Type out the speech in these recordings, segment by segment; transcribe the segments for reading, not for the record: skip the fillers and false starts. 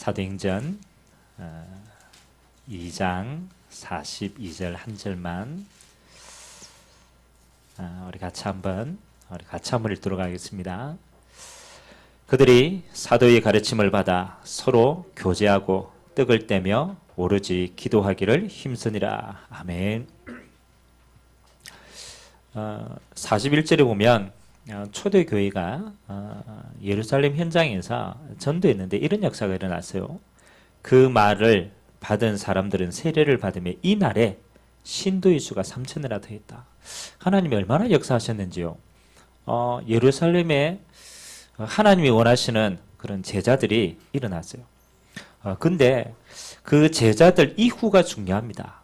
사도행전 2장 42절 한 절만 우리 같이 한번 읽도록 하겠습니다. 그들이 사도의 가르침을 받아 서로 교제하고 떡을 떼며 오로지 기도하기를 힘쓰니라. 아멘. 41절에 보면 초대교회가 예루살렘 현장에서 전도했는데 이런 역사가 일어났어요. 그 말을 받은 사람들은 세례를 받으며 이날에 신도의 수가 3천이나 더했다. 하나님이 얼마나 역사하셨는지요. 예루살렘에 하나님이 원하시는 그런 제자들이 일어났어요. 근데 그 제자들 이후가 중요합니다.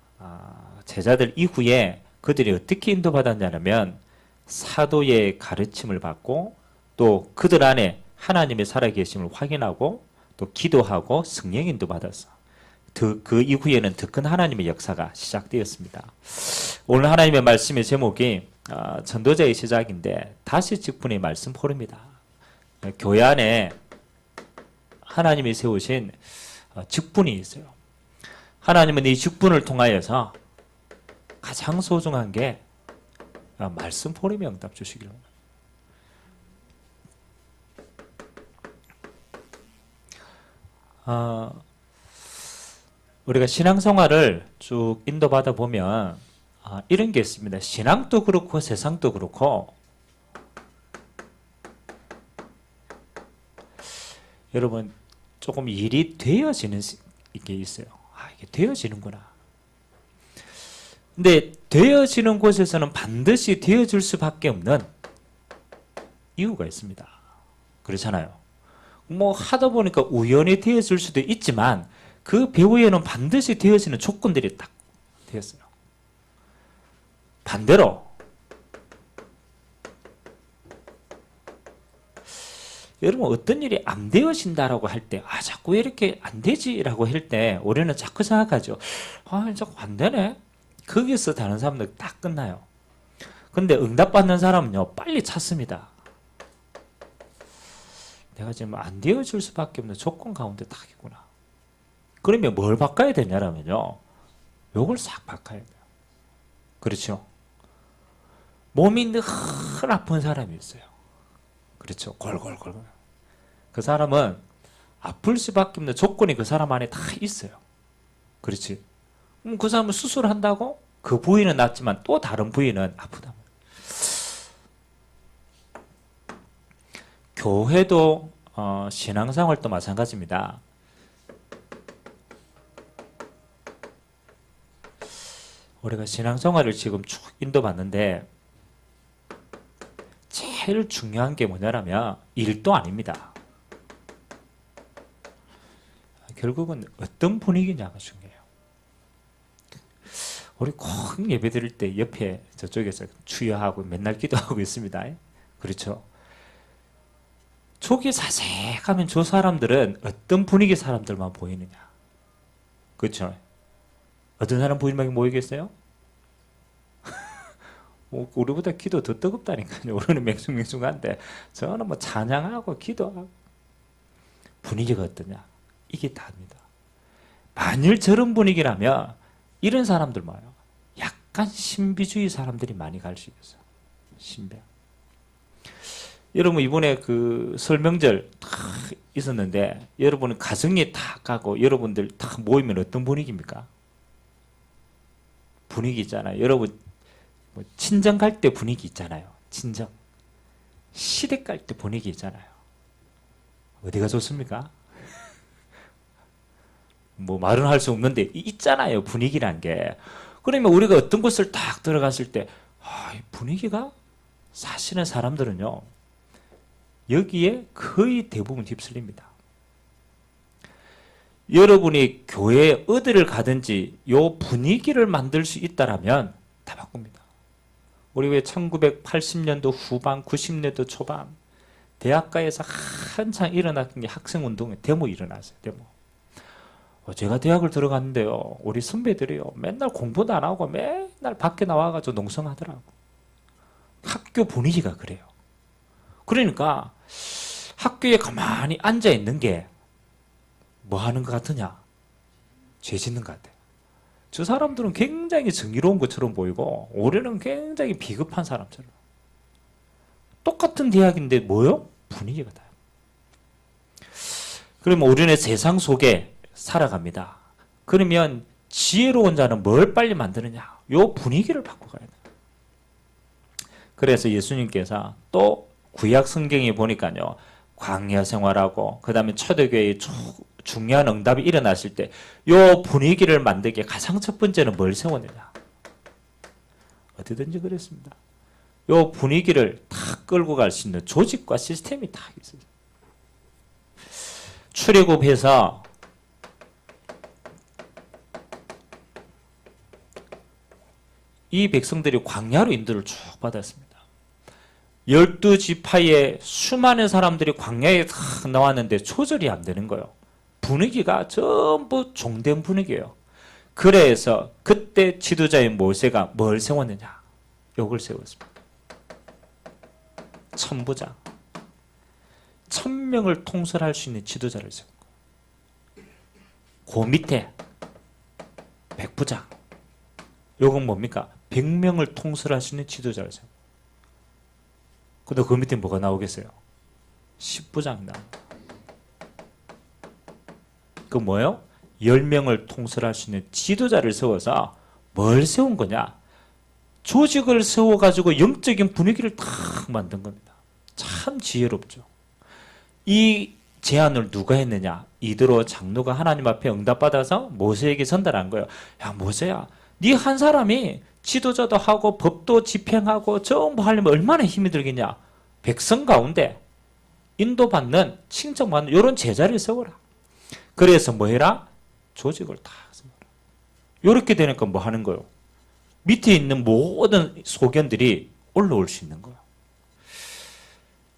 제자들 이후에 그들이 어떻게 인도받았냐면 사도의 가르침을 받고 또 그들 안에 하나님의 살아계심을 확인하고 또 기도하고 성령 인도받았어. 그 이후에는 더 큰 하나님의 역사가 시작되었습니다. 오늘 하나님의 말씀의 제목이 전도자의 시작인데 다시 직분의 말씀 포럼이다. 교회 안에 하나님이 세우신 직분이 있어요. 하나님은 이 직분을 통하여서 가장 소중한 게 말씀 포럼에 응답 주시기를. 우리가 신앙생활을 쭉 인도받아 보면 이런 게 있습니다. 신앙도 그렇고 세상도 그렇고 여러분 조금 일이 되어지는 게 있어요. 이게 되어지는구나. 근데 되어지는 곳에서는 반드시 되어질 수밖에 없는 이유가 있습니다. 그렇잖아요. 뭐 하다 보니까 우연히 되어질 수도 있지만 그 배후에는 반드시 되어지는 조건들이 딱 되었어요. 반대로 여러분 어떤 일이 안 되어진다라고 할 때 자꾸 왜 이렇게 안 되지라고 할 때 우리는 자꾸 생각하죠. 자꾸 안 되네. 거기서 다른 사람들 딱 끝나요. 근데 응답받는 사람은요 빨리 찾습니다. 내가 지금 안 되어질 수밖에 없는 조건 가운데 딱 있구나. 그러면 뭘 바꿔야 되냐면요 요걸 싹 바꿔야 돼요. 그렇죠? 몸이 늘 아픈 사람이 있어요. 그렇죠? 골골골. 그 사람은 아플 수밖에 없는 조건이 그 사람 안에 다 있어요. 그렇지? 그 사람은 수술한다고 그 부위는 낫지만 또 다른 부위는 아프다. 교회도 신앙생활도 마찬가지입니다. 우리가 신앙생활을 지금 쭉 인도받는데 제일 중요한 게 뭐냐면 일도 아닙니다. 결국은 어떤 분위기냐가 중요해요. 우리 꼭 예배 드릴 때 옆에 저쪽에서 추여하고 맨날 기도하고 있습니다. 그렇죠? 속이 사색하면 저 사람들은 어떤 분위기 사람들만 보이느냐. 그렇죠? 어떤 사람 보이면 모이겠어요? 우리보다 기도 더 뜨겁다니까요. 우리는 맹숭맹숭한데 저는 뭐 찬양하고 기도하고 분위기가 어떠냐. 이게 다입니다. 만일 저런 분위기라면 이런 사람들 뭐예요? 약간 신비주의 사람들이 많이 갈 수 있어요. 신비. 여러분 이번에 그 설명절 다 있었는데 여러분은 가정에 다 가고 여러분들 다 모이면 어떤 분위기입니까? 분위기 있잖아요. 여러분 뭐 친정 갈 때 분위기 있잖아요. 친정. 시댁 갈 때 분위기 있잖아요. 어디가 좋습니까? 뭐 말은 할 수 없는데 있잖아요. 분위기란 게. 그러면 우리가 어떤 곳을 딱 들어갔을 때 이 분위기가 사실은 사람들은요. 여기에 거의 대부분 휩쓸립니다. 여러분이 교회에 어디를 가든지 요 분위기를 만들 수 있다라면 다 바꿉니다. 우리 왜 1980년도 후반, 90년도 초반 대학가에서 한창 일어났던 게 학생운동에 데모 일어났어요. 데모. 제가 대학을 들어갔는데요. 우리 선배들이요. 맨날 공부도 안 하고 맨날 밖에 나와가지고 농성하더라고. 학교 분위기가 그래요. 그러니까 학교에 가만히 앉아 있는 게 뭐 하는 것 같으냐? 죄 짓는 것 같아요. 저 사람들은 굉장히 정의로운 것처럼 보이고 올해는 굉장히 비겁한 사람처럼. 똑같은 대학인데 뭐요? 분위기가 다요. 그러면 우리는 세상 속에 살아갑니다. 그러면 지혜로운 자는 뭘 빨리 만드느냐? 요 분위기를 바꿔가야 돼요. 그래서 예수님께서 또 구약 성경에 보니까요. 광야 생활하고 그 다음에 초대교회의 중요한 응답이 일어났을 때 요 분위기를 만들기에 가장 첫 번째는 뭘 세웠느냐? 어디든지 그랬습니다. 요 분위기를 다 끌고 갈 수 있는 조직과 시스템이 다 있어요. 출애굽해서 이 백성들이 광야로 인도를 쭉 받았습니다. 12지파의 수많은 사람들이 광야에 다 나왔는데 조절이 안 되는 거예요. 분위기가 전부 종된 분위기예요. 그래서 그때 지도자인 모세가 뭘 세웠느냐? 욕을 세웠습니다. 천부장. 1000명을 통솔할 수 있는 지도자를 세운 거예요. 그 밑에 백부장. 요건 뭡니까? 100명을 통솔할 수 있는 지도자를 세운 거예요. 근데 그 밑에 뭐가 나오겠어요? 10부장 나옵니다. 그 뭐예요? 10명을 통솔할 수 있는 지도자를 세워서 뭘 세운 거냐? 조직을 세워가지고 영적인 분위기를 탁 만든 겁니다. 참 지혜롭죠. 이 제안을 누가 했느냐? 이드로 장로가 하나님 앞에 응답받아서 모세에게 전달한 거예요. 야 모세야, 네 한 사람이 지도자도 하고 법도 집행하고 전부 하려면 얼마나 힘이 들겠냐? 백성 가운데 인도받는 칭찬받는 이런 제자를 세워라. 그래서 뭐 해라? 조직을 다 세워라. 이렇게 되니까 뭐 하는 거예요? 밑에 있는 모든 소견들이 올라올 수 있는 거예요.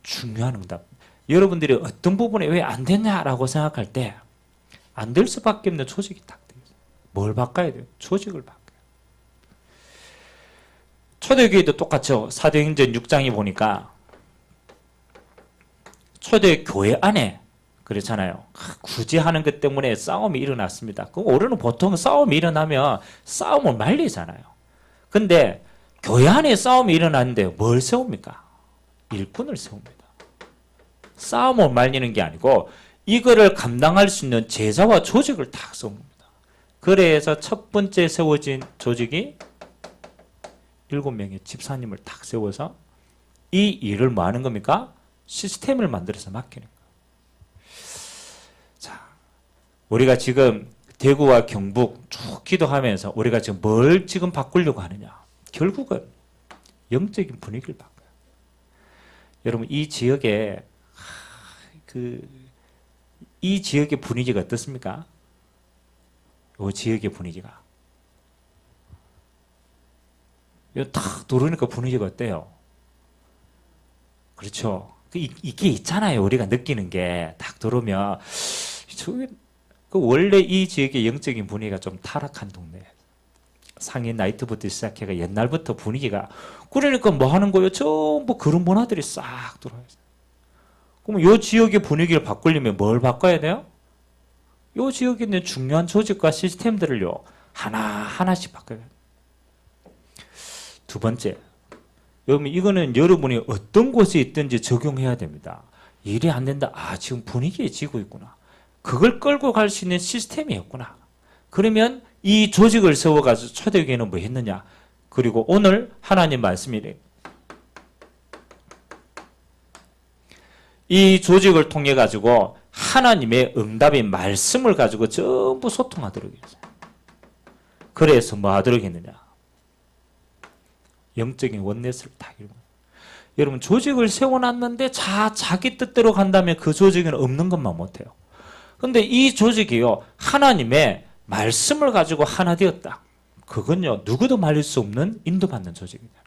중요한 응답. 여러분들이 어떤 부분에 왜 안 됐냐라고 생각할 때 안 될 수밖에 없는 조직이 딱 되어 있어요. 뭘 바꿔야 돼요? 조직을 바꿔요. 초대교회도 똑같죠. 사도행전 6장에 보니까 초대교회 안에 그렇잖아요. 굳이 하는 것 때문에 싸움이 일어났습니다. 그럼 우리는 보통 싸움이 일어나면 싸움을 말리잖아요. 근데 교회 안에 싸움이 일어났는데 뭘 세웁니까? 일꾼을 세웁니다. 싸움을 말리는 게 아니고 이거를 감당할 수 있는 제자와 조직을 다 세웁니다. 그래서 첫 번째 세워진 조직이 7명의 집사님을 딱 세워서 이 일을 뭐 하는 겁니까? 시스템을 만들어서 맡기는 거예요. 자, 우리가 지금 대구와 경북 쭉 기도하면서 우리가 지금 뭘 지금 바꾸려고 하느냐? 결국은 영적인 분위기를 바꿔요. 여러분 이 지역에 이 지역의 분위기가 어떻습니까? 이 지역의 분위기가 딱 들어오니까 분위기가 어때요? 그렇죠. 이게 있잖아요. 우리가 느끼는 게 딱 들어오면 원래 이 지역의 영적인 분위기가 좀 타락한 동네. 상인 나이트부터 시작해가 옛날부터 분위기가 그러니까 뭐 하는 거예요? 전부 그런 문화들이 싹 들어와요. 그럼 이 지역의 분위기를 바꾸려면 뭘 바꿔야 돼요? 이 지역에 있는 중요한 조직과 시스템들을요 하나하나씩 바꿔야 돼요. 두 번째, 여러분 이거는 여러분이 어떤 곳에 있든지 적용해야 됩니다. 일이 안 된다. 아 지금 분위기에 지고 있구나. 그걸 끌고 갈 수 있는 시스템이었구나. 그러면 이 조직을 세워가지고 초대교회는 뭐 했느냐. 그리고 오늘 하나님 말씀이래. 이 조직을 통해 가지고 하나님의 응답의 말씀을 가지고 전부 소통하도록 했어요. 그래서 뭐 하도록 했느냐. 영적인 원넷을 다 이루고. 여러분 조직을 세워놨는데 자기 뜻대로 간다면 그 조직은 없는 것만 못해요. 근데 이 조직이요 하나님의 말씀을 가지고 하나 되었다. 그건요 누구도 말릴 수 없는 인도받는 조직이다.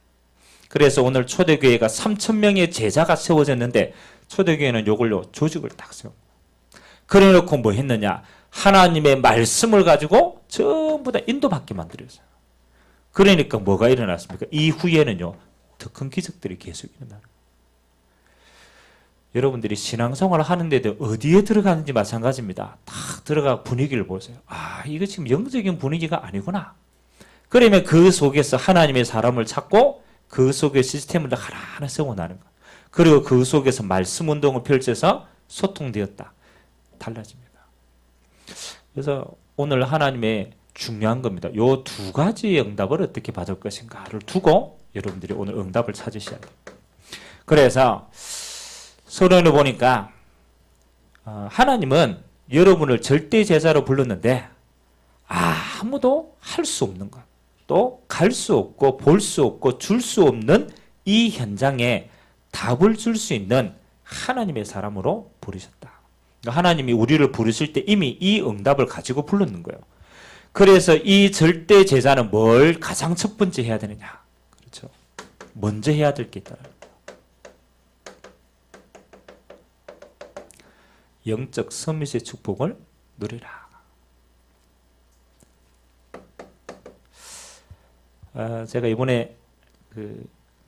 그래서 오늘 초대교회가 3000명의 제자가 세워졌는데 초대교회는 요걸로 조직을 딱 세워. 그래 놓고 뭐 했느냐. 하나님의 말씀을 가지고 전부 다 인도받게 만들었어요. 그러니까 뭐가 일어났습니까? 이후에는요 더 큰 기적들이 계속 일어나는 거예요. 여러분들이 신앙생활을 하는데도 어디에 들어가는지 마찬가지입니다. 딱 들어가 분위기를 보세요. 아, 이거 지금 영적인 분위기가 아니구나. 그러면 그 속에서 하나님의 사람을 찾고 그 속에 시스템을 하나하나 세워나가는 거예요. 그리고 그 속에서 말씀 운동을 펼쳐서 소통되었다. 달라집니다. 그래서 오늘 하나님의 중요한 겁니다. 요 두 가지의 응답을 어떻게 받을 것인가를 두고 여러분들이 오늘 응답을 찾으셔야 돼요. 그래서 서론을 보니까 하나님은 여러분을 절대 제자로 불렀는데 아무도 할 수 없는 것, 또 갈 수 없고 볼 수 없고 줄 수 없는 이 현장에 답을 줄 수 있는 하나님의 사람으로 부르셨다. 그러니까 하나님이 우리를 부르실 때 이미 이 응답을 가지고 불렀는 거예요. 그래서 이 절대 제자는 뭘 가장 첫 번째 해야 되느냐? 그렇죠. 먼저 해야 될 게 있다. 영적 서밋의 축복을 누리라. 제가 이번에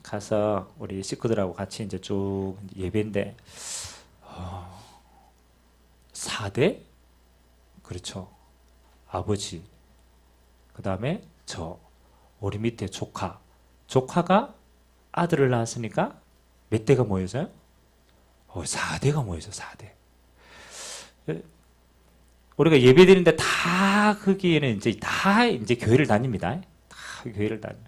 가서 우리 식구들하고 같이 이제 쭉 예배인데 4대 그렇죠. 아버지, 그 다음에 우리 밑에 조카가 아들을 낳았으니까 몇 대가 모여서요? 4대가 모여서 4대. 우리가 예배 드리는데 다 거기에는 이제 교회를 다닙니다. 다 교회를 다녀요.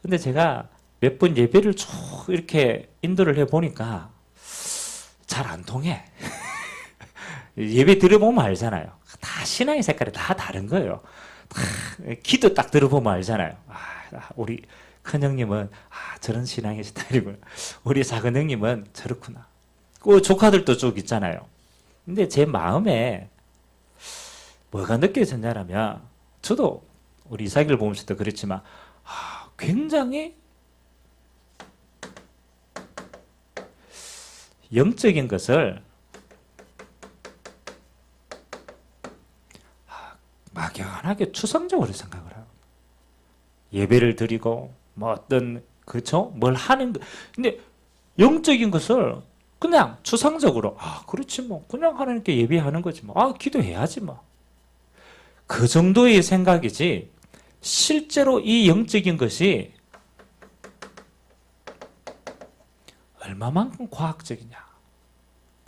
근데 제가 몇 번 예배를 쭉 이렇게 인도를 해 보니까 잘 안 통해. 예배 들어보면 알잖아요. 다 신앙의 색깔이 다 다른 거예요. 다 기도 딱 들어보면 알잖아요. 우리 큰형님은 저런 신앙의 스타일이구나. 우리 작은형님은 저렇구나. 그 조카들도 쭉 있잖아요. 근데 제 마음에 뭐가 느껴졌냐면 저도 우리 이삭이를 보면서도 그렇지만 굉장히 영적인 것을 막연하게 추상적으로 생각을 하고 예배를 드리고 어떤 뭘 하는 거. 근데 영적인 것을 그냥 추상적으로 그렇지 그냥 하나님께 예배하는 거지 기도해야지 그 정도의 생각이지 실제로 이 영적인 것이 얼마만큼 과학적이냐,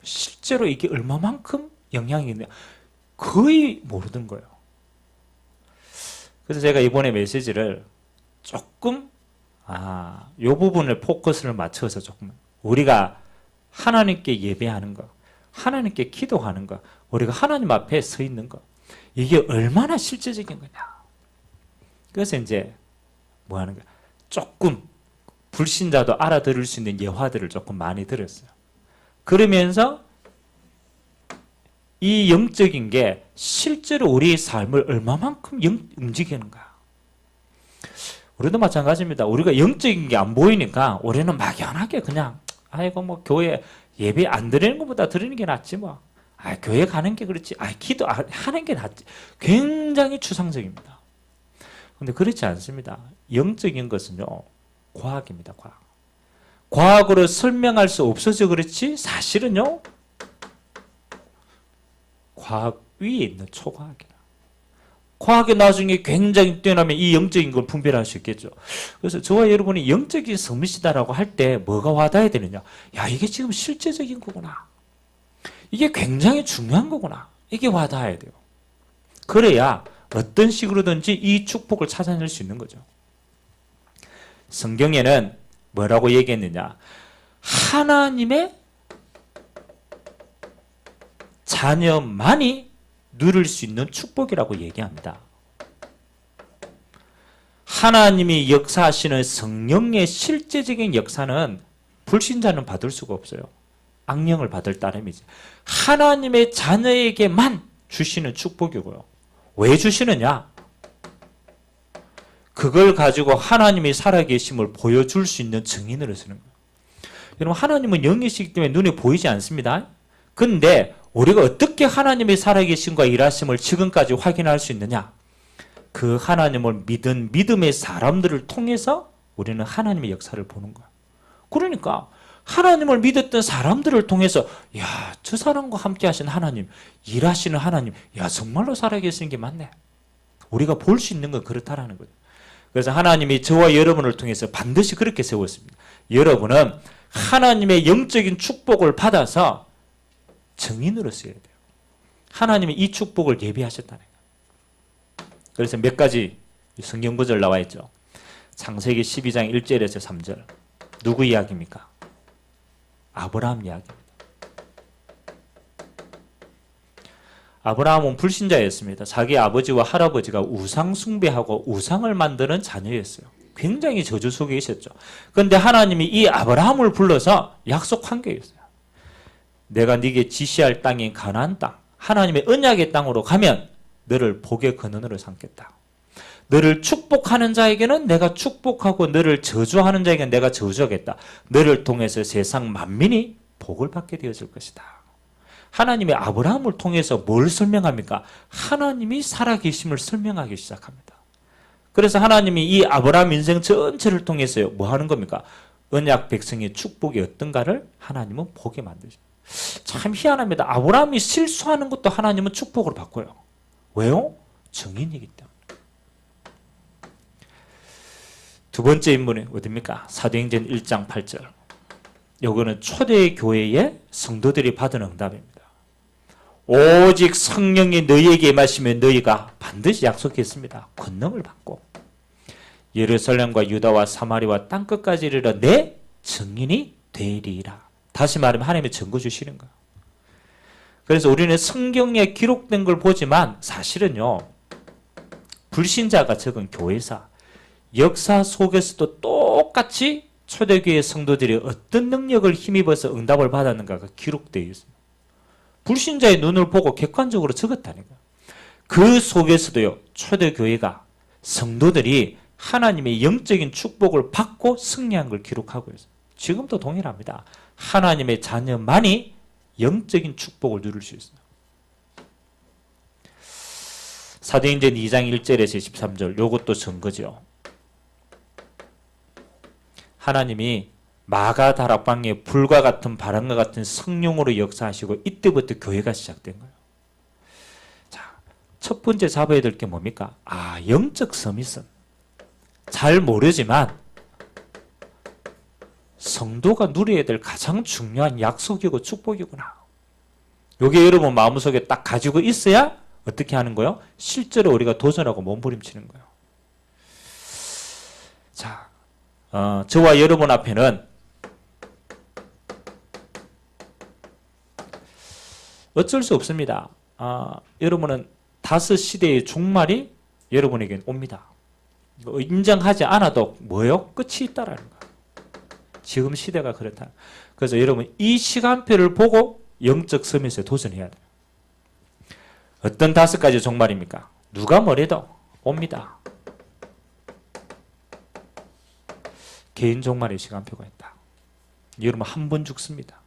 실제로 이게 얼마만큼 영향이 있냐 거의 모르는 거예요. 그래서 제가 이번에 메시지를 조금 이 부분을 포커스를 맞춰서 조금 우리가 하나님께 예배하는 거, 하나님께 기도하는 거, 우리가 하나님 앞에 서 있는 거 이게 얼마나 실제적인 거냐. 그래서 이제 뭐 하는 거야? 조금 불신자도 알아들을 수 있는 예화들을 조금 많이 들었어요. 그러면서 이 영적인 게 실제로 우리의 삶을 얼마만큼 움직이는가. 우리도 마찬가지입니다. 우리가 영적인 게 안 보이니까 우리는 막연하게 그냥 교회 예배 안 드리는 것보다 드리는 게 낫지 교회 가는 게 그렇지. 기도하는 게 낫지. 굉장히 추상적입니다. 근데 그렇지 않습니다. 영적인 것은요, 과학입니다. 과학으로 설명할 수 없어서 그렇지, 사실은요, 과학 위에 있는 초과학이라. 과학이 나중에 굉장히 뛰어나면 이 영적인 걸 분별할 수 있겠죠. 그래서 저와 여러분이 영적인 서밋이다라고 할 때 뭐가 와닿아야 되느냐? 이게 지금 실제적인 거구나. 이게 굉장히 중요한 거구나. 이게 와닿아야 돼요. 그래야 어떤 식으로든지 이 축복을 찾아낼 수 있는 거죠. 성경에는 뭐라고 얘기했느냐? 하나님의 자녀만이 누릴 수 있는 축복이라고 얘기합니다. 하나님이 역사하시는 성령의 실제적인 역사는 불신자는 받을 수가 없어요. 악령을 받을 따름이지. 하나님의 자녀에게만 주시는 축복이고요. 왜 주시느냐? 그걸 가지고 하나님이 살아계심을 보여줄 수 있는 증인으로 쓰는 거예요. 여러분, 하나님은 영이시기 때문에 눈에 보이지 않습니다. 근데 우리가 어떻게 하나님의 살아계심과 일하심을 지금까지 확인할 수 있느냐? 그 하나님을 믿은 믿음의 사람들을 통해서 우리는 하나님의 역사를 보는 거야. 그러니까 하나님을 믿었던 사람들을 통해서 야, 저 사람과 함께 하신 하나님, 일하시는 하나님, 야, 정말로 살아계시는 게 맞네. 우리가 볼 수 있는 건 그렇다라는 거죠. 그래서 하나님이 저와 여러분을 통해서 반드시 그렇게 세웠습니다. 여러분은 하나님의 영적인 축복을 받아서 증인으로 써야 돼요. 하나님이 이 축복을 예비하셨다는 거예요. 그래서 몇 가지 성경 구절 나와 있죠. 창세기 12장 1절에서 3절. 누구 이야기입니까? 아브라함 이야기입니다. 아브라함은 불신자였습니다. 자기 아버지와 할아버지가 우상 숭배하고 우상을 만드는 자녀였어요. 굉장히 저주 속에 있었죠. 그런데 하나님이 이 아브라함을 불러서 약속한 게 있어요. 내가 네게 지시할 땅인 가나안 땅, 하나님의 언약의 땅으로 가면 너를 복의 근원으로 삼겠다. 너를 축복하는 자에게는 내가 축복하고 너를 저주하는 자에게는 내가 저주하겠다. 너를 통해서 세상 만민이 복을 받게 되어질 것이다. 하나님이 아브라함을 통해서 뭘 설명합니까? 하나님이 살아계심을 설명하기 시작합니다. 그래서 하나님이 이 아브라함 인생 전체를 통해서 뭐 하는 겁니까? 언약 백성의 축복이 어떤가를 하나님은 보게 만드십니다. 참 희한합니다. 아브라함이 실수하는 것도 하나님은 축복으로 바꿔요. 왜요? 증인이기 때문에. 두 번째 인물이 어디입니까? 사도행전 1장 8절. 요거는 초대교회의 성도들이 받은 응답입니다. 오직 성령이 너희에게 임하시면 너희가 반드시 약속했습니다. 권능을 받고 예루살렘과 유다와 사마리아와 땅끝까지 이르러 내 증인이 되리라. 다시 말하면 하나님의 증거 주시는 거예요. 그래서 우리는 성경에 기록된 걸 보지만 사실은요, 불신자가 적은 교회사, 역사 속에서도 똑같이 초대교회 성도들이 어떤 능력을 힘입어서 응답을 받았는가가 기록되어 있습니다. 불신자의 눈을 보고 객관적으로 적었다니까. 그 속에서도요, 초대교회가 성도들이 하나님의 영적인 축복을 받고 승리한 걸 기록하고 있어요. 지금도 동일합니다. 하나님의 자녀만이 영적인 축복을 누릴 수 있어요. 사도행전 2장 1절에서 13절, 요것도 증거죠. 하나님이 마가 다락방에 불과 같은 바람과 같은 성령으로 역사하시고 이때부터 교회가 시작된 거예요. 자, 첫 번째 잡아야 될 게 뭡니까? 영적 서밋은 잘 모르지만 성도가 누려야 될 가장 중요한 약속이고 축복이구나. 이게 여러분 마음속에 딱 가지고 있어야 어떻게 하는 거예요? 실제로 우리가 도전하고 몸부림치는 거예요. 자, 저와 여러분 앞에는 어쩔 수 없습니다. 여러분은 5시대의 종말이 여러분에게 옵니다. 인정하지 않아도 뭐요? 끝이 있다라는 거예요. 지금 시대가 그렇다. 그래서 여러분 이 시간표를 보고 영적 서밋에 도전해야 돼요. 어떤 5가지 종말입니까? 누가 뭐래도 옵니다. 개인 종말의 시간표가 있다. 여러분 한 번 죽습니다.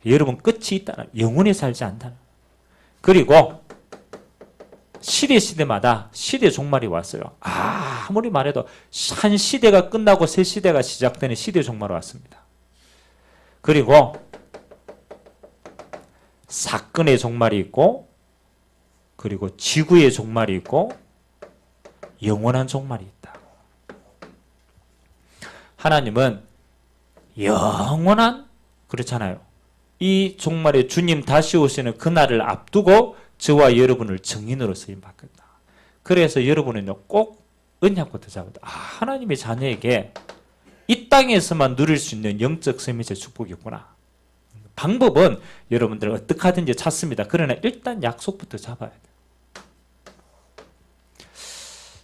여러분 끝이 있다. 영원히 살지 않다. 그리고 시대마다 시대 종말이 왔어요. 아무리 말해도 한 시대가 끝나고 새 시대가 시작되는 시대 종말이 왔습니다. 그리고 사건의 종말이 있고, 그리고 지구의 종말이 있고, 영원한 종말이 있다. 하나님은 영원한, 그렇잖아요. 이 종말에 주님 다시 오시는 그날을 앞두고 저와 여러분을 증인으로 쓰임받겠다. 그래서 여러분은요, 꼭 언약부터 잡아야 돼. 하나님의 자녀에게 이 땅에서만 누릴 수 있는 영적 서밋의 축복이구나. 방법은 여러분들 어떻게 하든지 찾습니다. 그러나 일단 약속부터 잡아야 돼요.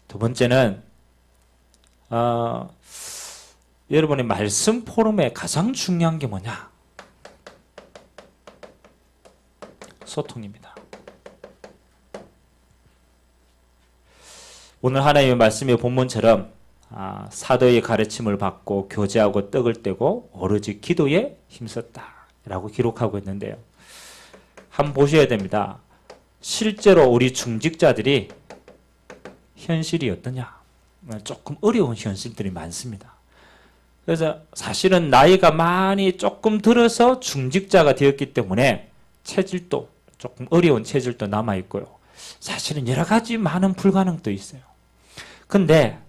두 번째는 여러분의 말씀 포럼에 가장 중요한 게 뭐냐? 소통입니다. 오늘 하나님의 말씀의 본문처럼 사도의 가르침을 받고 교제하고 떡을 떼고 오로지 기도에 힘썼다 라고 기록하고 있는데요. 한번 보셔야 됩니다. 실제로 우리 중직자들이 현실이 어떠냐? 조금 어려운 현실들이 많습니다. 그래서 사실은 나이가 많이 조금 들어서 중직자가 되었기 때문에 체질도 조금 어려운 체질도 남아있고요. 사실은 여러 가지 많은 불가능도 있어요. 근데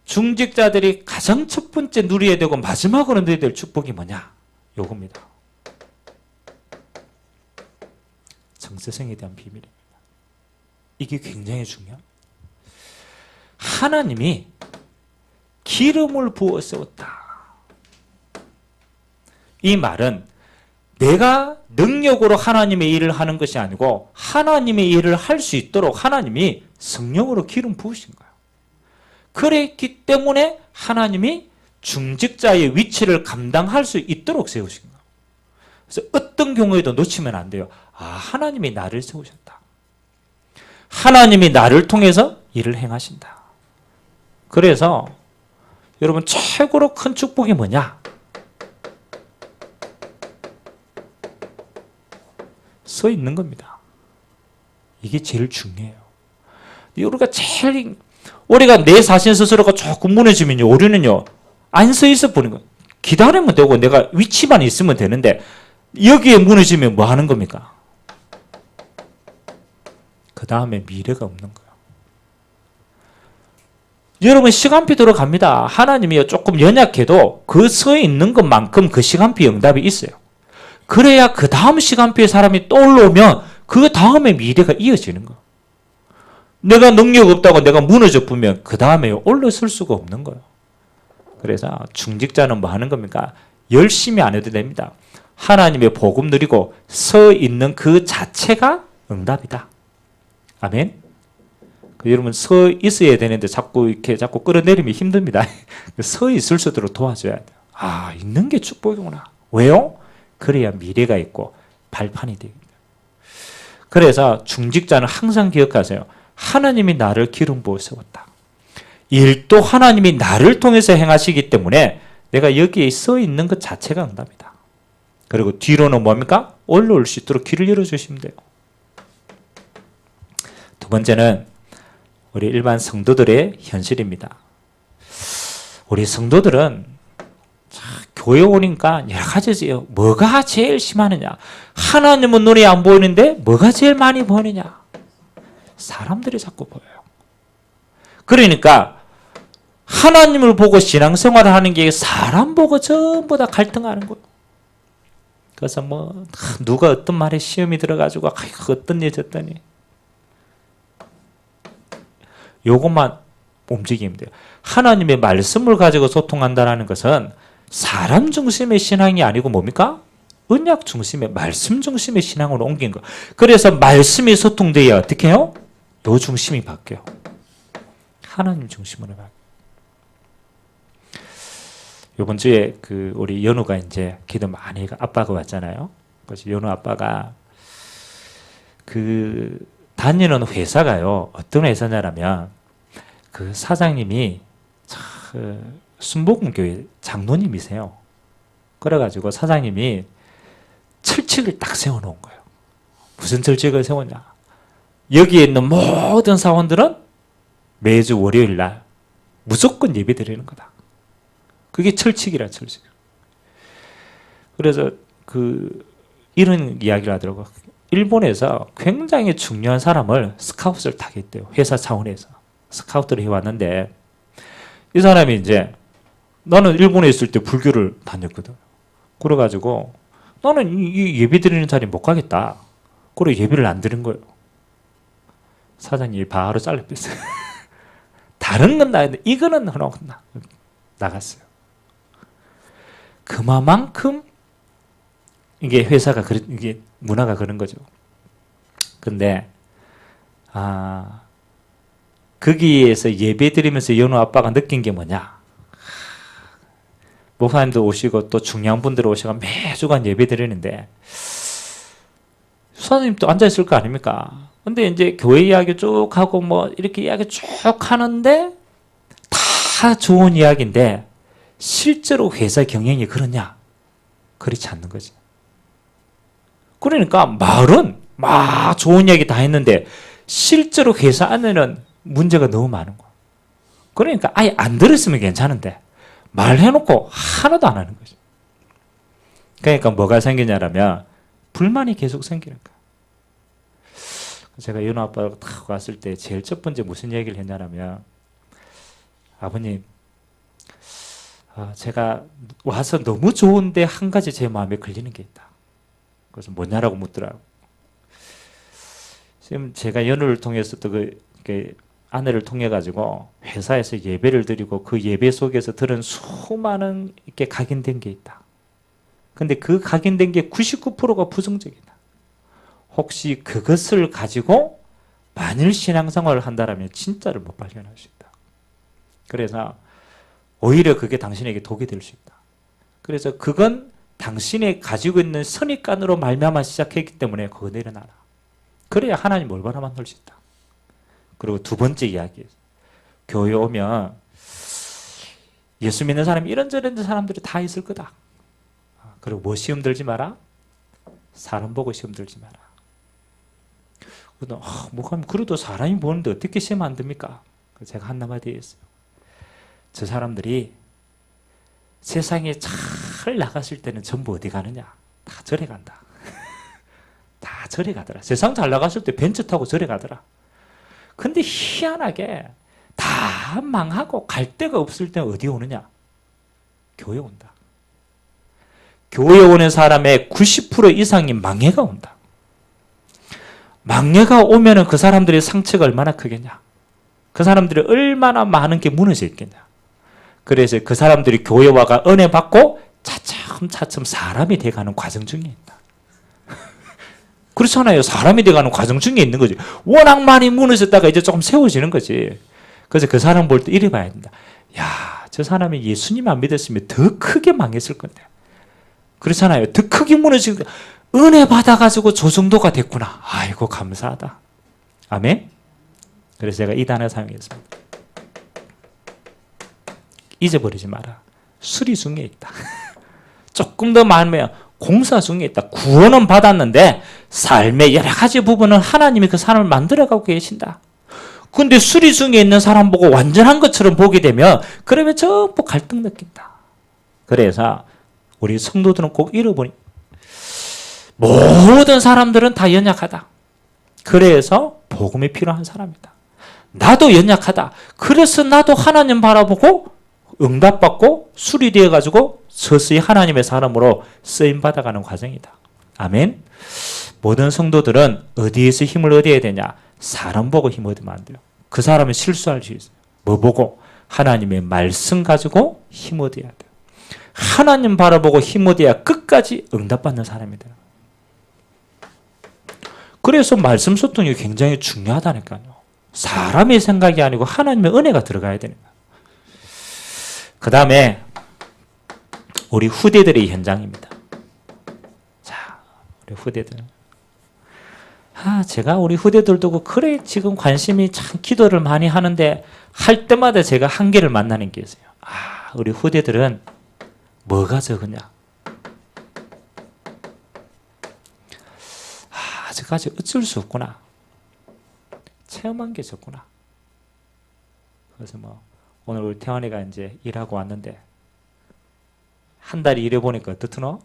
중직자들이 가장 첫 번째 누려야 되고 마지막으로 누려야 될 축복이 뭐냐? 요겁니다. 정체성에 대한 비밀입니다. 이게 굉장히 중요해요. 하나님이 기름을 부어 세웠다. 이 말은 내가 능력으로 하나님의 일을 하는 것이 아니고 하나님의 일을 할 수 있도록 하나님이 성령으로 기름 부으신 거예요. 그랬기 때문에 하나님이 중직자의 위치를 감당할 수 있도록 세우신 거예요. 그래서 어떤 경우에도 놓치면 안 돼요. 아, 하나님이 나를 세우셨다. 하나님이 나를 통해서 일을 행하신다. 그래서 여러분 최고로 큰 축복이 뭐냐? 서 있는 겁니다. 이게 제일 중요해요. 우리가 내 자신 스스로가 조금 무너지면요, 우리는요 안 서 있어 보는 거예요. 기다리면 되고 내가 위치만 있으면 되는데 여기에 무너지면 뭐 하는 겁니까? 그 다음에 미래가 없는 거예요. 여러분 시간표 들어갑니다. 하나님이 조금 연약해도 그 서 있는 것만큼 그 시간표 응답이 있어요. 그래야 그 다음 시간표에 사람이 또 올라오면 그 다음에 미래가 이어지는 거예요. 내가 능력 없다고 내가 무너져 보면 그 다음에 올라설 수가 없는 거예요. 그래서 중직자는 뭐 하는 겁니까? 열심히 안 해도 됩니다. 하나님의 복음 누리고 서 있는 그 자체가 응답이다. 아멘. 여러분 서 있어야 되는데 자꾸 끌어내리면 힘듭니다. 서 있을 수 있도록 도와줘야 돼요. 아, 있는 게 축복이구나. 왜요? 그래야 미래가 있고 발판이 됩니다. 그래서 중직자는 항상 기억하세요. 하나님이 나를 기름 부어 세웠다. 일도 하나님이 나를 통해서 행하시기 때문에 내가 여기에 서 있는 것 자체가 응답이다. 그리고 뒤로는 뭡니까? 올라올 수 있도록 길을 열어주시면 돼요. 두 번째는 우리 일반 성도들의 현실입니다. 우리 성도들은 교회 오니까 여러 가지지요. 뭐가 제일 심하느냐? 하나님은 눈에 안 보이는데 뭐가 제일 많이 보이느냐? 사람들이 자꾸 보여요. 그러니까 하나님을 보고 신앙생활을 하는 게 사람 보고 전부 다 갈등하는 거예요. 그래서 누가 어떤 말에 시험이 들어가지고 어떤 일 졌더니 요것만 움직이면 돼요. 하나님의 말씀을 가지고 소통한다는 것은 사람 중심의 신앙이 아니고 뭡니까? 언약 중심의 말씀 중심의 신앙으로 옮긴 거. 그래서 말씀이 소통돼야 어떻게 해요? 요 중심이 바뀌어요. 하나님 중심으로 바뀌어요. 이번 주에 우리 연우가 이제 기도 많이 해가 아빠가 왔잖아요. 그래서 연우 아빠가 다니는 회사가요. 어떤 회사냐면 그 사장님이 순복음교회 장로님이세요. 그래가지고 사장님이 철칙을 딱 세워놓은 거예요. 무슨 철칙을 세웠냐? 여기에 있는 모든 사원들은 매주 월요일 날 무조건 예배 드리는 거다. 그게 철칙이라 철칙. 그래서 이런 이야기를 하더라고요. 일본에서 굉장히 중요한 사람을 스카웃을 타겠대요. 회사 차원에서 스카우트를 해왔는데 이 사람이 이제 나는 일본에 있을 때 불교를 다녔거든. 그래가지고 나는 이 예배 드리는 자리 못 가겠다. 그래 예배를 안 드린 거예요. 사장님이 바로 잘라뺐어요. 다른 건 나는데 이거는 나갔어요. 그만큼 이게 회사가 이게 문화가 그런 거죠. 근데 거기에서 예배 드리면서 연우 아빠가 느낀 게 뭐냐? 목사님도 오시고 또 중요한 분들 오시고 매주간 예배 드리는데 수사님도 앉아 있을 거 아닙니까? 근데 이제 교회 이야기 쭉 하고 이렇게 이야기 쭉 하는데 다 좋은 이야기인데 실제로 회사 경영이 그러냐? 그렇지 않는 거지. 그러니까 말은 막 좋은 이야기 다 했는데 실제로 회사 안에는 문제가 너무 많은 거야. 그러니까 아예 안 들었으면 괜찮은데 말해놓고 하나도 안 하는 거죠. 그러니까 뭐가 생기냐면 불만이 계속 생기는 거예요. 제가 연호 아빠가 딱 왔을 때 제일 첫 번째 무슨 얘기를 했냐면, 아버님, 제가 와서 너무 좋은데 한 가지 제 마음에 걸리는 게 있다. 그래서 뭐냐라고 묻더라고요. 지금 제가 연호를 통해서 또 그 아내를 통해 가지고 회사에서 예배를 드리고 그 예배 속에서 들은 수많은 이렇게 각인된 게 있다. 근데 그 각인된 게 99%가 부정적이다. 혹시 그것을 가지고 만일 신앙생활을 한다면 진짜를 못 발견할 수 있다. 그래서 오히려 그게 당신에게 독이 될 수 있다. 그래서 그건 당신이 가지고 있는 선입관으로 말미암아 시작했기 때문에 그거 내려놔라. 그래야 하나님 올바로 만들 수 있다. 그리고 두 번째 이야기, 교회 오면 예수 믿는 사람이 이런저런 사람들이 다 있을 거다. 그리고 뭐 시험 들지 마라? 사람 보고 시험 들지 마라. 그래도 사람이 보는데 어떻게 시험 안 듭니까? 제가 한마디 했어요. 저 사람들이 세상에 잘 나갔을 때는 전부 어디 가느냐? 다 절에 간다. 다 절에 가더라. 세상 잘 나갔을 때 벤츠 타고 절에 가더라. 근데 희한하게 다 망하고 갈 데가 없을 때 어디 오느냐? 교회 온다. 교회 오는 사람의 90% 이상이 망해가 온다. 망해가 오면은 그 사람들의 상처가 얼마나 크겠냐? 그 사람들이 얼마나 많은 게 무너져 있겠냐? 그래서 그 사람들이 교회 와가 은혜 받고 차츰차츰 사람이 돼가는 과정 중에 있다. 그렇잖아요. 사람이 돼가는 과정 중에 있는 거지. 워낙 많이 무너졌다가 이제 조금 세워지는 거지. 그래서 그 사람 볼 때 이래 봐야 된다. 야, 저 사람이 예수님 안 믿었으면 더 크게 망했을 건데. 그렇잖아요. 더 크게 무너지고 은혜 받아가지고 저 정도가 됐구나. 아이고 감사하다. 아멘. 그래서 제가 이 단어 사용했습니다. 잊어버리지 마라. 수리 중에 있다. 조금 더 많으면 공사 중에 있다. 구원은 받았는데 삶의 여러 가지 부분은 하나님이 그 사람을 만들어가고 계신다. 근데 수리 중에 있는 사람 보고 완전한 것처럼 보게 되면 그러면 전부 갈등 느낀다. 그래서 우리 성도들은 꼭 잃어버린, 모든 사람들은 다 연약하다. 그래서 복음이 필요한 사람이다. 나도 연약하다. 그래서 나도 하나님 바라보고 응답받고 수리되어가지고 서서히 하나님의 사람으로 쓰임받아가는 과정이다. 아멘. 모든 성도들은 어디에서 힘을 얻어야 되냐? 사람 보고 힘 얻으면 안 돼요. 그 사람은 실수할 수 있어요. 뭐 보고? 하나님의 말씀 가지고 힘 얻어야 돼요. 하나님 바라보고 힘 얻어야 끝까지 응답받는 사람이 돼요. 그래서 말씀 소통이 굉장히 중요하다니까요. 사람의 생각이 아니고 하나님의 은혜가 들어가야 되는 거예요. 그 다음에 우리 후대들의 현장입니다. 자, 우리 후대들. 제가 우리 후대들 두고 그래 지금 관심이 참 기도를 많이 하는데 할 때마다 제가 한계를 만나는 게 있어요. 우리 후대들은 뭐가 적으냐? 아직까지 어쩔 수 없구나. 체험한 게 적구나. 그래서 오늘 우리 태환이가 이제 일하고 왔는데 한 달 일해 보니까 어떻노?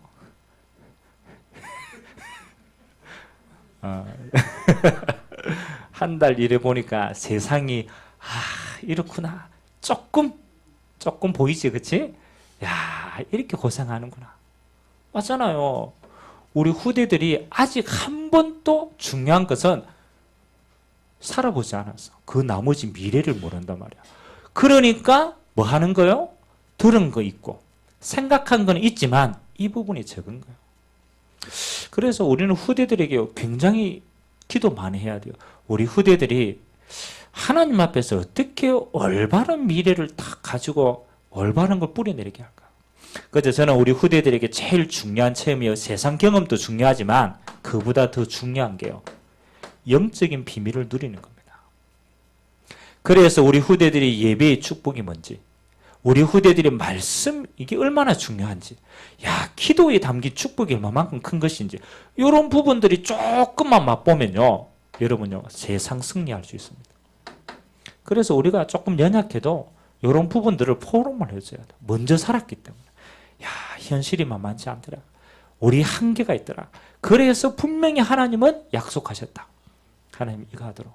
한 달 일해 보니까 세상이 이렇구나. 조금 보이지, 그렇지? 야, 이렇게 고생하는구나. 맞잖아요. 우리 후대들이 아직 한 번도 중요한 것은 살아보지 않았어. 그 나머지 미래를 모른단 말이야. 그러니까 뭐 하는 거요? 들은 거 있고 생각한 건 있지만 이 부분이 적은 거예요. 그래서 우리는 후대들에게 굉장히 기도 많이 해야 돼요. 우리 후대들이 하나님 앞에서 어떻게 올바른 미래를 딱 가지고 올바른 걸 뿌려내리게 할까? 그래서 저는 우리 후대들에게 제일 중요한 체험이요. 세상 경험도 중요하지만 그보다 더 중요한 게요. 영적인 비밀을 누리는 겁니다. 그래서 우리 후대들이 예배의 축복이 뭔지, 우리 후대들의 말씀 이게 얼마나 중요한지, 기도에 담긴 축복이 얼마만큼 큰 것인지 이런 부분들이 조금만 맛보면요. 여러분요. 세상 승리할 수 있습니다. 그래서 우리가 조금 연약해도 이런 부분들을 포럼을 해줘야 돼. 먼저 살았기 때문에. 야, 현실이 만만치 않더라. 우리 한계가 있더라. 그래서 분명히 하나님은 약속하셨다. 하나님 이거 하도록.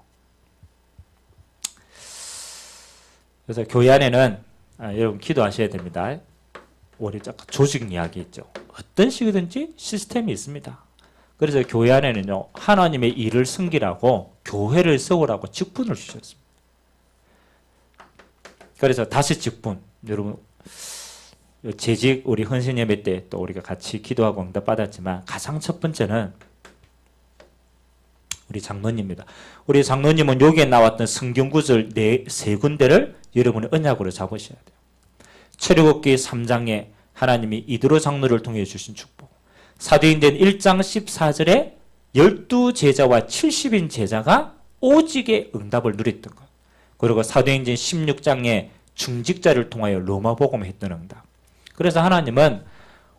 그래서 교회 안에는 여러분 기도하셔야 됩니다. 우리 조직 이야기 있죠. 어떤 식이든지 시스템이 있습니다. 그래서 교회 안에는요, 하나님의 일을 섬기라고 교회를 세우라고 직분을 주셨습니다. 그래서 다시 직분, 여러분 재직 우리 헌신 예배 때 또 우리가 같이 기도하고 응답 받았지만 가장 첫 번째는 우리 장로님입니다. 우리 장로님은 여기에 나왔던 성경 구절 세 군데를 여러분의 언약으로 잡으셔야 돼요. 출애굽기 3장에 하나님이 이드로 장로를 통해 주신 축복, 사도행전 1장 14절에 12제자와 70인 제자가 오직의 응답을 누렸던 것, 그리고 사도행전 16장에 중직자를 통하여 로마 복음을 했던 응답. 그래서 하나님은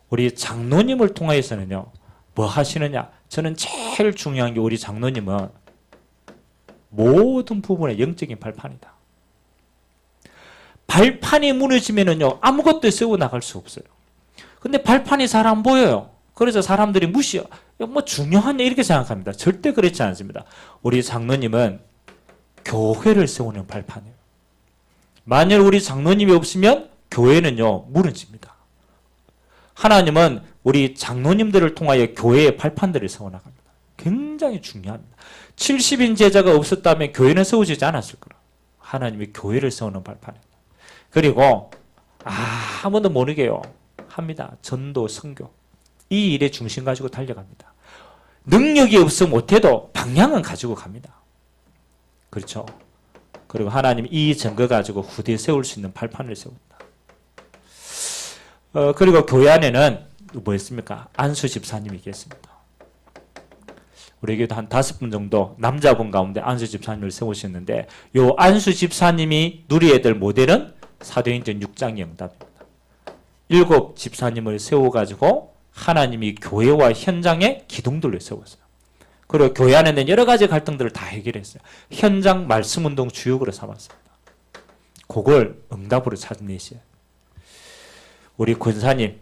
우리 장로님을 통하여서는요, 뭐 하시느냐? 저는 제일 중요한 게 우리 장로님은 모든 부분의 영적인 발판이다. 발판이 무너지면은요, 아무것도 세워 나갈 수 없어요. 근데 발판이 잘 안 보여요. 그래서 사람들이 무시해요. 뭐 중요한 일 이렇게 생각합니다. 절대 그렇지 않습니다. 우리 장로님은 교회를 세우는 발판이에요. 만약 우리 장로님이 없으면 교회는요, 무너집니다. 하나님은 우리 장로님들을 통하여 교회의 발판들을 세워나갑니다. 굉장히 중요합니다. 70인 제자가 없었다면 교회는 세워지지 않았을 거라. 하나님이 교회를 세우는 발판입니다. 그리고 아무도 모르게요 합니다. 전도, 선교. 이 일에 중심 가지고 달려갑니다. 능력이 없어 못해도 방향은 가지고 갑니다. 그렇죠? 그리고 하나님 이 증거 가지고 후대에 세울 수 있는 발판을 세운다. 그리고 교회 안에는 뭐였습니까? 안수 집사님이 계십니다. 우리 교회도 한 5분 정도 남자분 가운데 안수 집사님을 세우셨는데, 요 안수 집사님이 누려야 될 모델은 사도행전 6장의 응답입니다. 7 집사님을 세워가지고 하나님이 교회와 현장에 기둥들을 세웠어요. 그리고 교회 안에는 여러 가지 갈등들을 다 해결했어요. 현장 말씀운동 주역으로 삼았습니다. 그걸 응답으로 찾아내셔야. 우리 권사님,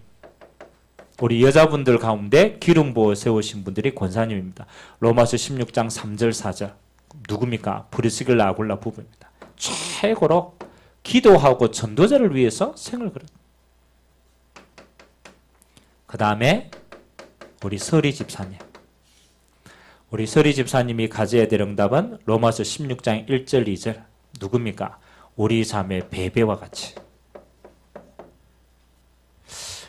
우리 여자분들 가운데 기름 부어 세우신 분들이 권사님입니다. 로마서 16장 3절 4절 누굽니까? 브리스길라 아굴라 부부입니다. 최고로 기도하고 전도자를 위해서 생을 걸었습니다. 그 다음에 우리 서리 집사님, 우리 서리 집사님이 가져야 될 응답은 로마서 16장 1절 2절 누굽니까? 우리 자매 베베와 같이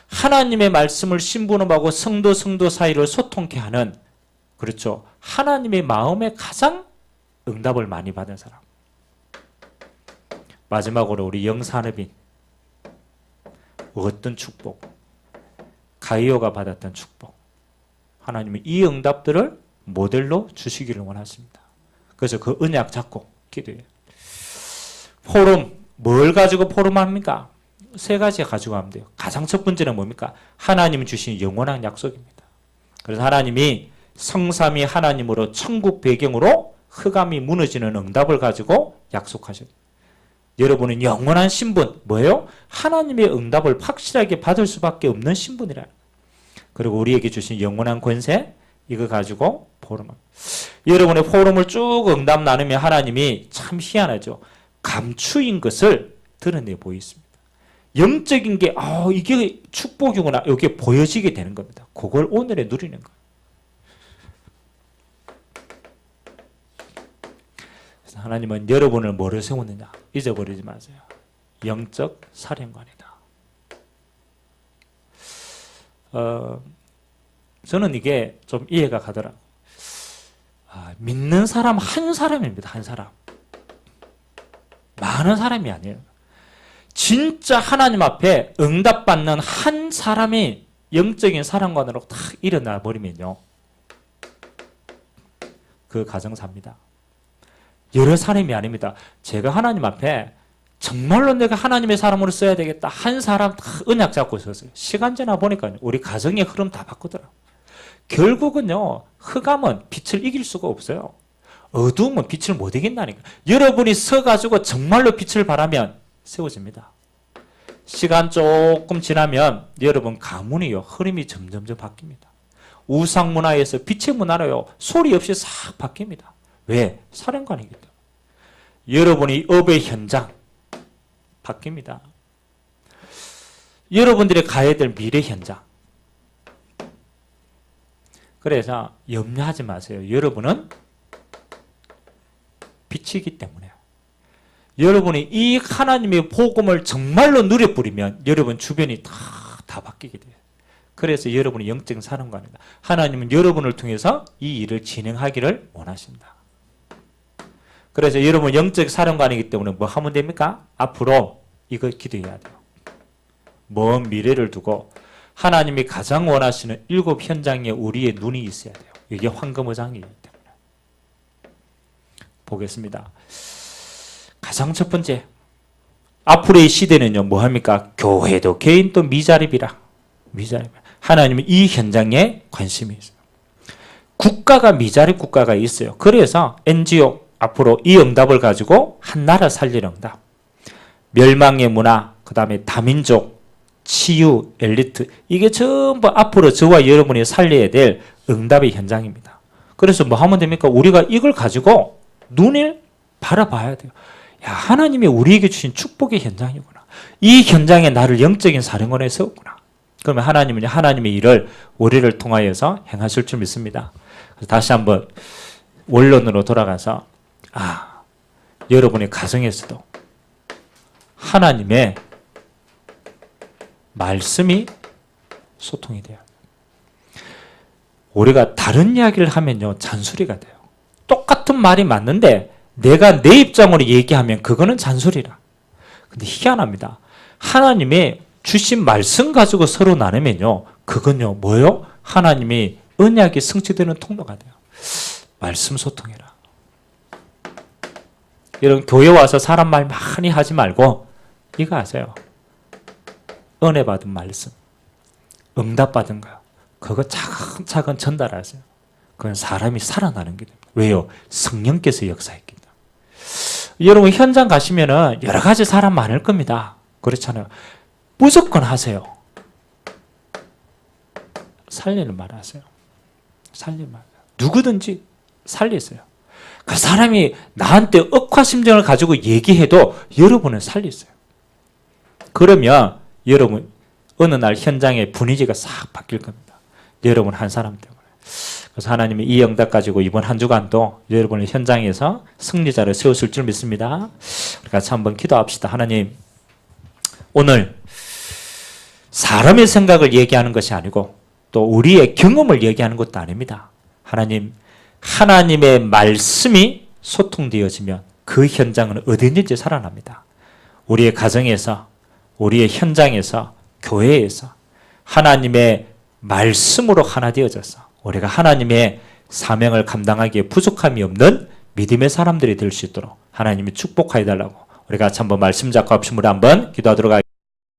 하나님의 말씀을 신부름하고 성도 사이를 소통케 하는, 그렇죠, 하나님의 마음에 가장 응답을 많이 받은 사람. 마지막으로 우리 영산업인, 어떤 축복, 가이오가 받았던 축복, 하나님이 이 응답들을 모델로 주시기를 원하십니다. 그래서 그 언약 잡고 기도해요. 포럼, 뭘 가지고 포럼합니까? 3가지 가지고 하면 돼요. 가장 첫 번째는 뭡니까? 하나님이 주신 영원한 약속입니다. 그래서 하나님이 성삼위 하나님으로 천국 배경으로 흑암이 무너지는 응답을 가지고 약속하셨어요. 여러분은 영원한 신분, 뭐예요? 하나님의 응답을 확실하게 받을 수밖에 없는 신분이라. 그리고 우리에게 주신 영원한 권세, 이거 가지고 포럼을. 여러분의 포럼을 쭉 응답 나누면 하나님이 참 희한하죠. 감추인 것을 드러내 보이십니다. 영적인 게 이게 축복이구나, 이게 보여지게 되는 겁니다. 그걸 오늘에 누리는 거예요. 그래서 하나님은 여러분을 뭐를 세우느냐 잊어버리지 마세요. 영적 사령관이다. 저는 이게 좀 이해가 가더라고요. 믿는 사람 한 사람입니다. 한 사람. 많은 사람이 아니에요. 진짜 하나님 앞에 응답받는 한 사람이 영적인 사랑관으로 딱 일어나 버리면요, 그 가정 삽니다. 여러 사람이 아닙니다. 제가 하나님 앞에 정말로 내가 하나님의 사람으로 써야 되겠다 한 사람 딱 언약 잡고 있었어요. 시간 지나 보니까 우리 가정의 흐름 다 바꾸더라고요. 결국은요, 흑암은 빛을 이길 수가 없어요. 어두움은 빛을 못 이긴다니까. 여러분이 서가지고 정말로 빛을 발하면 세워집니다. 시간 조금 지나면 여러분 가문이요 흐름이 점점점 바뀝니다. 우상 문화에서 빛의 문화로요 소리 없이 싹 바뀝니다. 왜? 사령관이기 때문에. 여러분이 업의 현장 바뀝니다. 여러분들이 가야 될 미래 현장. 그래서 염려하지 마세요. 여러분은 빛이기 때문에. 여러분이 이 하나님의 복음을 정말로 누려버리면 여러분 주변이 다 바뀌게 돼요. 그래서 여러분이 영적 사령관입니다. 하나님은 여러분을 통해서 이 일을 진행하기를 원하신다. 그래서 여러분 영적 사령관이기 때문에 뭐 하면 됩니까? 앞으로 이거 기도해야 돼요. 먼 미래를 두고 하나님이 가장 원하시는 7 현장에 우리의 눈이 있어야 돼요. 이게 황금의장이기 때문에. 보겠습니다. 가장 첫 번째, 앞으로의 시대는요, 뭐 합니까? 교회도 개인도 미자립이라. 하나님은 이 현장에 관심이 있어요. 국가가 미자립 국가가 있어요. 그래서 NGO 앞으로 이 응답을 가지고 한 나라 살리는 응답. 멸망의 문화, 그 다음에 다민족, 치유, 엘리트, 이게 전부 앞으로 저와 여러분이 살려야 될 응답의 현장입니다. 그래서 뭐 하면 됩니까? 우리가 이걸 가지고 눈을 바라봐야 돼요. 야, 하나님이 우리에게 주신 축복의 현장이구나. 이 현장에 나를 영적인 사령관에 세웠구나. 그러면 하나님은 하나님의 일을 우리를 통하여서 행하실 줄 믿습니다. 그래서 다시 한번 원론으로 돌아가서 여러분의 가정에서도 하나님의 말씀이 소통이 돼요. 우리가 다른 이야기를 하면요 잔소리가 돼요. 똑같은 말이 맞는데 내가 내 입장으로 얘기하면 그거는 잔소리라. 근데 희한합니다. 하나님의 주신 말씀 가지고 서로 나누면요 그건요 뭐요? 하나님이 언약이 성취되는 통로가 돼요. 말씀 소통해라. 여러분 교회 와서 사람 말 많이 하지 말고 이거 아세요? 은혜 받은 말씀, 응답 받은 거, 그거 차근차근 전달하세요. 그건 사람이 살아나는 게 됩니다. 왜요? 성령께서 역사했기 때문에. 여러분 현장 가시면은 여러 가지 사람 많을 겁니다. 그렇잖아요. 무조건 하세요. 살리는 말 하세요. 살리는 말. 누구든지 살리세요. 그 사람이 나한테 억하심정을 가지고 얘기해도 여러분은 살리세요. 그러면 여러분 어느 날 현장의 분위기가 싹 바뀔 겁니다. 여러분 한 사람 때문에. 그래서 하나님이 이 응답 가지고 이번 한 주간도 여러분의 현장에서 승리자를 세우실 줄 믿습니다. 우리 같이 한번 기도합시다. 하나님, 오늘 사람의 생각을 얘기하는 것이 아니고 또 우리의 경험을 얘기하는 것도 아닙니다. 하나님, 하나님의 말씀이 소통되어지면 그 현장은 어디든지 살아납니다. 우리의 가정에서, 우리의 현장에서, 교회에서 하나님의 말씀으로 하나 되어져서 우리가 하나님의 사명을 감당하기에 부족함이 없는 믿음의 사람들이 될 수 있도록 하나님이 축복하여 달라고 우리가 같이 한번 말씀 잡고 합심으로 한번 기도하도록 하겠습니다.